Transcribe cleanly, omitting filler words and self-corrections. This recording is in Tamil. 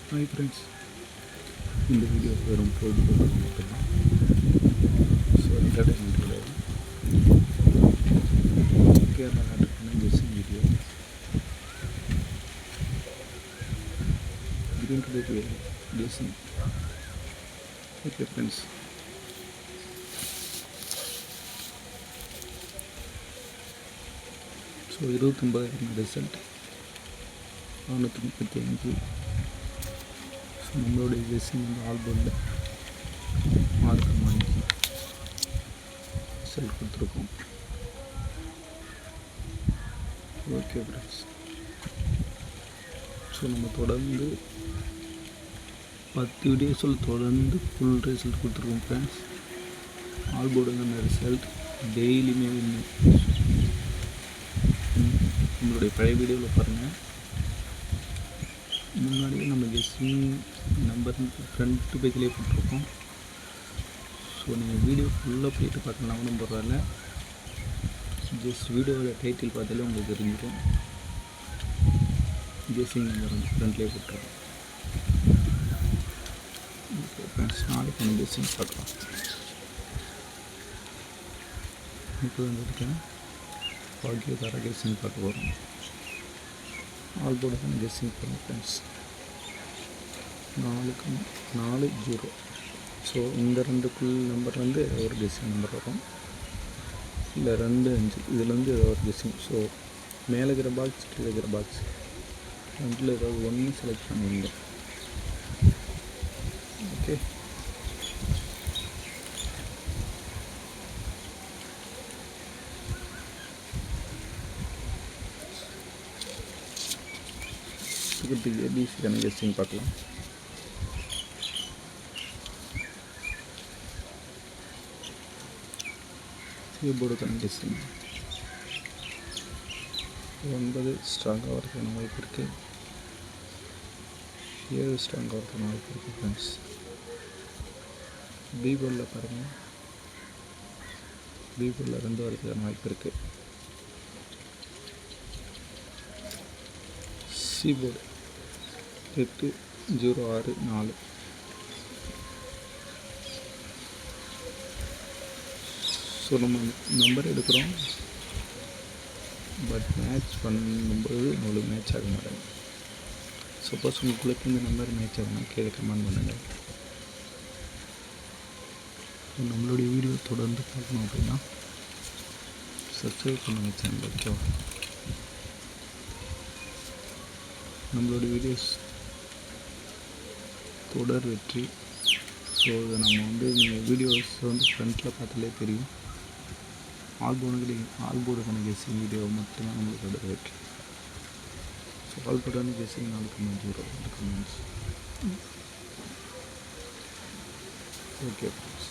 ஹாய் ஃப்ரெண்ட்ஸ், இந்த வீடியோ வெறும் பொழுதுபோக்கு மட்டும்தான். ஸோ என்டர்டைன்மெண்ட் கிடையாது. கேரளா நாட்டுக்கான guessing video. Green today guessing. Okay friends, so 29,000 result 435. So நம்மளுடைய கெஸ்ஸிங் வந்து ஆல்போர்டில் மார்க் வாங்கி ரிசல்ட் கொடுத்துருக்கோம். ஓகே ஃப்ரெண்ட்ஸ், ஸோ நம்ம தொடர்ந்து 10 வீடியோஸில் தொடர்ந்து ஃபுல் ரிசல்ட் கொடுத்துருக்கோம் ஃப்ரெண்ட்ஸ். ஆல்போர்டுங்க ரிசல்ட் டெய்லியுமே நம்மளுடைய பழைய வீடியோவில் பாருங்கள். முன்னாடியே நம்ம கெஸ்ஸிங் நம்பர் ஃப்ரண்ட் பேஜ்லேயே போட்டிருக்கோம். ஸோ நீங்கள் வீடியோ ஃபுல்லாக போயிட்டு பார்க்கலாம் கூட பரவாயில்ல. ஜஸ்ட் வீடியோவோட டைட்டில் பார்த்தாலே உங்களுக்கு தெரிஞ்சிடும். கெஸ்ஸிங் நம்பர் வந்து ஃப்ரண்ட்லேயே போட்டிருக்கோம். ஓகே ஃப்ரெண்ட்ஸ், நாளைக்கு நம்ம கெஸ்ஸிங் பார்க்கலாம். இப்போ வந்துருக்கேன் பாக்கியதார கெஸ்ஸிங் பார்க்க போகிறோம். ஆல்போர்டு தான் கெஸ்ஸிங் பண்ணுறோம் ஃப்ரெண்ட்ஸ். 4-0. ஸோ இந்த 2 ஃபுல் நம்பர் வந்து ஒரு கெஸ்ஸிங் நம்பர் வரும், இல்லை 2-5 இதில் வந்து ஏதோ ஒரு கெஸ்ஸிங். ஸோ மேலே இருக்கிற பாக்ஸ், கீழே இருக்கிற பாக்ஸ் ரெண்டில் ஏதாவது ஒன்று செலக்ட் பண்ணுவீங்க. ஓகே, ஏபிசிக்கான கெஸ்ஸிங் பார்க்கலாம். கீபோர்டுக்கான கெஸ்ஸிங் 9 ஸ்ட்ராங்காக வரதுக்கான வாய்ப்பு இருக்குது, 7 ஸ்ட்ராங்காக வரதுக்கான வாய்ப்பு இருக்குது ஃப்ரெண்ட்ஸ். பீபோர்டில் பாருங்கள், பீபோர்டில் 2 வரதுக்கான வாய்ப்பு இருக்குது. கீபோர்டு 8064. ஸோ நம்ம நம்பர் எடுக்கிறோம், பட் மேட்ச் பண்ணும்போது உங்களுக்கு மேட்ச் ஆக மாட்டாங்க. சப்போஸ் உங்களுக்கு இந்த நம்பர் மேட்ச் ஆகணும் கீழே கமெண்ட் பண்ணுங்கள். நம்மளுடைய வீடியோ தொடர்ந்து பார்க்கணும் அப்படின்னா சப்ஸ்கிரைப் பண்ணுங்கள் சேனல். ஓகேவா? நம்மளுடைய வீடியோஸ் தொடர் வெற்றி. ஸோ இதை நம்ம வந்து நீங்கள் வீடியோஸ் வந்து ஃப்ரண்ட்டில் பார்த்தாலே தெரியும். ஆல்போர்டுக்கான கெஸ்ஸிங் வீடியோ மட்டும்தான் நம்மளுக்கு தொடர் வெற்றி. ஸோ ஆல்போர்டான கெஸ்ஸிங் 4-0 கமெண்ட்ஸ். Okay friends.